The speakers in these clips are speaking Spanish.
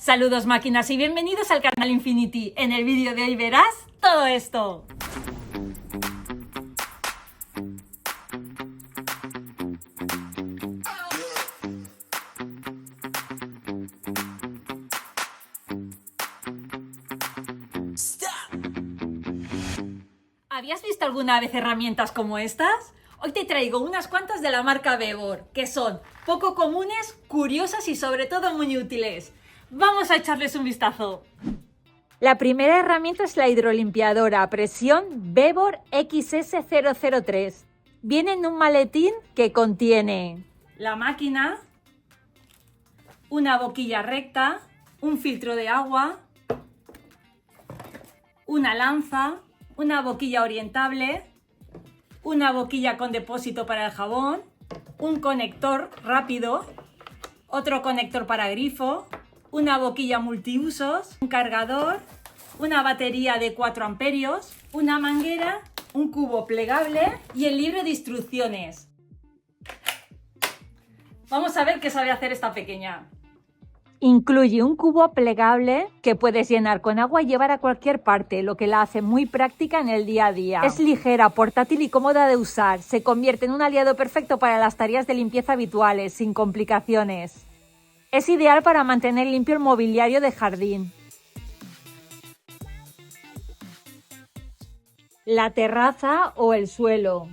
Saludos máquinas y bienvenidos al canal Infinity. En el vídeo de hoy verás todo esto. ¿Habías visto alguna vez herramientas como estas? Hoy te traigo unas cuantas de la marca Bevor, que son poco comunes, curiosas y sobre todo muy útiles. Vamos a echarles un vistazo. La primera herramienta es la hidrolimpiadora a presión Bevor XS003. Viene en un maletín que contiene la máquina, una boquilla recta, un filtro de agua, una lanza, una boquilla orientable, una boquilla con depósito para el jabón, un conector rápido, otro conector para grifo, una boquilla multiusos, un cargador, una batería de 4 amperios, una manguera, un cubo plegable y el libro de instrucciones. Vamos a ver qué sabe hacer esta pequeña. Incluye un cubo plegable que puedes llenar con agua y llevar a cualquier parte, lo que la hace muy práctica en el día a día. Es ligera, portátil y cómoda de usar. Se convierte en un aliado perfecto para las tareas de limpieza habituales, sin complicaciones. Es ideal para mantener limpio el mobiliario de jardín, la terraza o el suelo.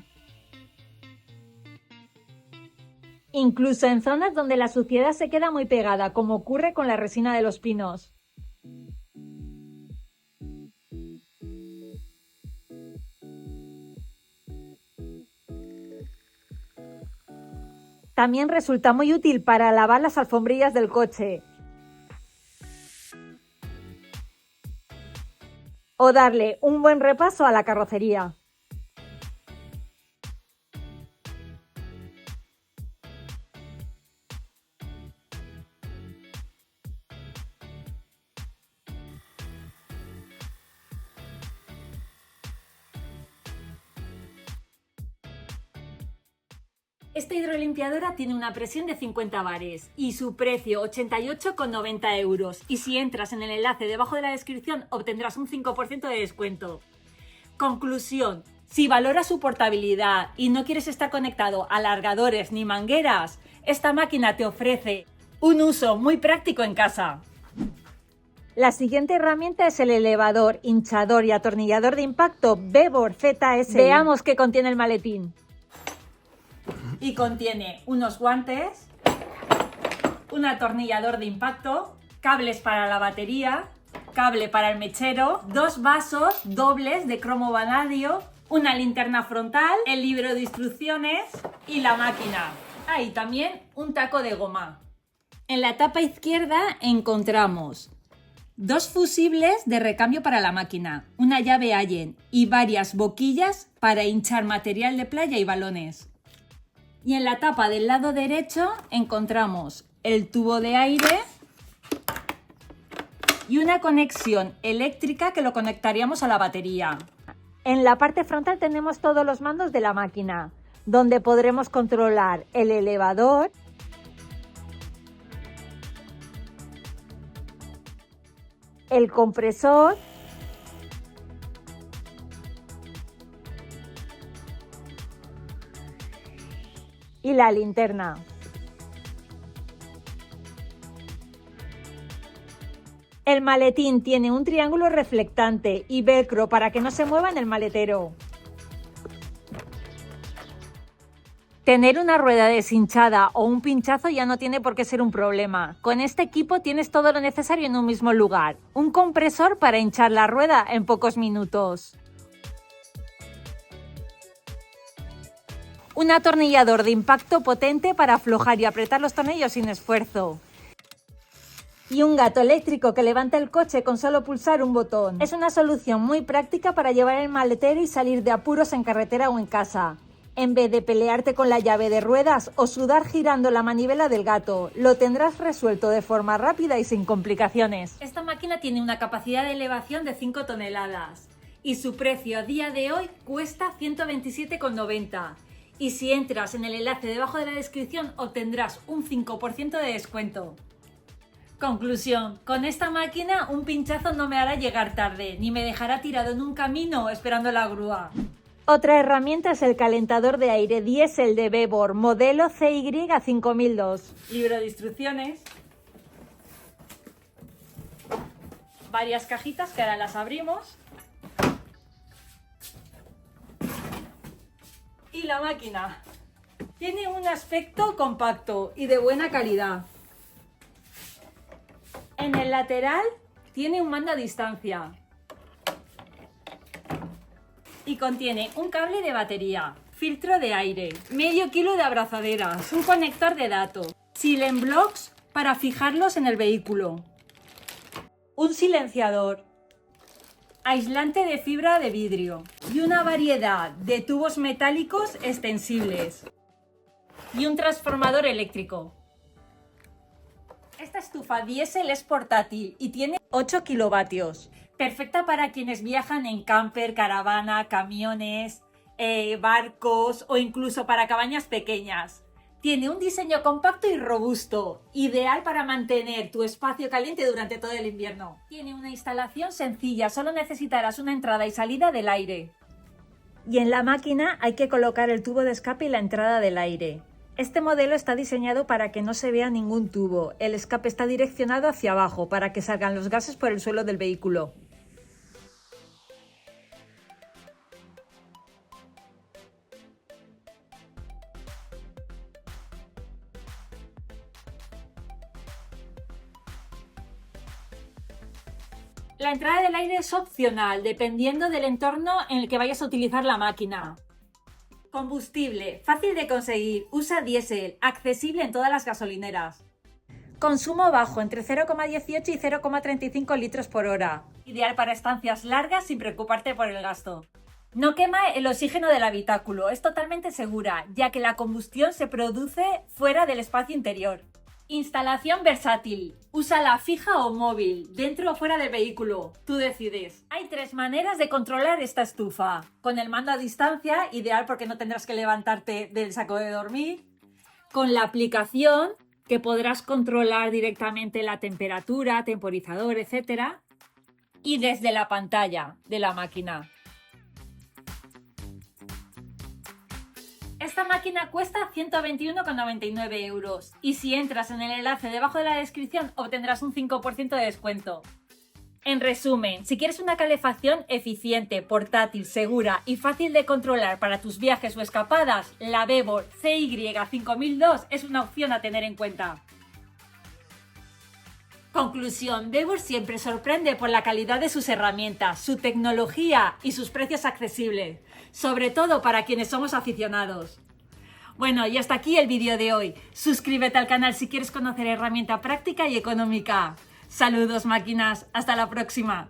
Incluso en zonas donde la suciedad se queda muy pegada, como ocurre con la resina de los pinos. También resulta muy útil para lavar las alfombrillas del coche o darle un buen repaso a la carrocería. Esta hidrolimpiadora tiene una presión de 50 bares y su precio 88,90 euros. Y si entras en el enlace debajo de la descripción obtendrás un 5% de descuento. Conclusión: si valoras su portabilidad y no quieres estar conectado a alargadores ni mangueras, esta máquina te ofrece un uso muy práctico en casa. La siguiente herramienta es el elevador, hinchador y atornillador de impacto Bevor ZS. Veamos qué contiene el maletín. Y contiene unos guantes, un atornillador de impacto, cables para la batería, cable para el mechero, 2 vasos dobles de cromo vanadio, una linterna frontal, el libro de instrucciones y la máquina. Y también un taco de goma. En la tapa izquierda encontramos 2 fusibles de recambio para la máquina, una llave Allen y varias boquillas para hinchar material de playa y balones. Y en la tapa del lado derecho encontramos el tubo de aire y una conexión eléctrica que lo conectaríamos a la batería. En la parte frontal tenemos todos los mandos de la máquina, donde podremos controlar el elevador, el compresor y la linterna. El maletín tiene un triángulo reflectante y velcro para que no se mueva en el maletero. Tener una rueda deshinchada o un pinchazo ya no tiene por qué ser un problema. Con este equipo tienes todo lo necesario en un mismo lugar. Un compresor para hinchar la rueda en pocos minutos. Un atornillador de impacto potente para aflojar y apretar los tornillos sin esfuerzo. Y un gato eléctrico que levanta el coche con solo pulsar un botón. Es una solución muy práctica para llevar el maletero y salir de apuros en carretera o en casa. En vez de pelearte con la llave de ruedas o sudar girando la manivela del gato, lo tendrás resuelto de forma rápida y sin complicaciones. Esta máquina tiene una capacidad de elevación de 5 toneladas y su precio a día de hoy cuesta 127,90. Y si entras en el enlace debajo de la descripción obtendrás un 5% de descuento. Conclusión, con esta máquina un pinchazo no me hará llegar tarde, ni me dejará tirado en un camino esperando la grúa. Otra herramienta es el calentador de aire diésel de Bebor, modelo CY5002. Libro de instrucciones. Varias cajitas que ahora las abrimos. Y la máquina. Tiene un aspecto compacto y de buena calidad. En el lateral tiene un mando a distancia y contiene un cable de batería, filtro de aire, medio kilo de abrazaderas, un conector de datos, silent blocks para fijarlos en el vehículo, un silenciador, aislante de fibra de vidrio y una variedad de tubos metálicos extensibles y un transformador eléctrico. Esta estufa diésel es portátil y tiene 8 kilovatios. Perfecta para quienes viajan en camper, caravana, camiones, barcos o incluso para cabañas pequeñas. Tiene un diseño compacto y robusto, ideal para mantener tu espacio caliente durante todo el invierno. Tiene una instalación sencilla, solo necesitarás una entrada y salida del aire. Y en la máquina hay que colocar el tubo de escape y la entrada del aire. Este modelo está diseñado para que no se vea ningún tubo. El escape está direccionado hacia abajo para que salgan los gases por el suelo del vehículo. La entrada del aire es opcional, dependiendo del entorno en el que vayas a utilizar la máquina. Combustible, fácil de conseguir, usa diésel, accesible en todas las gasolineras. Consumo bajo, entre 0,18 y 0,35 litros por hora. Ideal para estancias largas sin preocuparte por el gasto. No quema el oxígeno del habitáculo, es totalmente segura, ya que la combustión se produce fuera del espacio interior. Instalación versátil. Úsala fija o móvil, dentro o fuera del vehículo. Tú decides. Hay 3 maneras de controlar esta estufa. Con el mando a distancia, ideal porque no tendrás que levantarte del saco de dormir. Con la aplicación, que podrás controlar directamente la temperatura, temporizador, etc. Y desde la pantalla de la máquina. Esta máquina cuesta 121,99 euros y si entras en el enlace debajo de la descripción obtendrás un 5% de descuento. En resumen, si quieres una calefacción eficiente, portátil, segura y fácil de controlar para tus viajes o escapadas, la Bebor CY5002 es una opción a tener en cuenta. Conclusión, Bebor siempre sorprende por la calidad de sus herramientas, su tecnología y sus precios accesibles, sobre todo para quienes somos aficionados. Bueno, y hasta aquí el vídeo de hoy. Suscríbete al canal si quieres conocer herramienta práctica y económica. Saludos máquinas, hasta la próxima.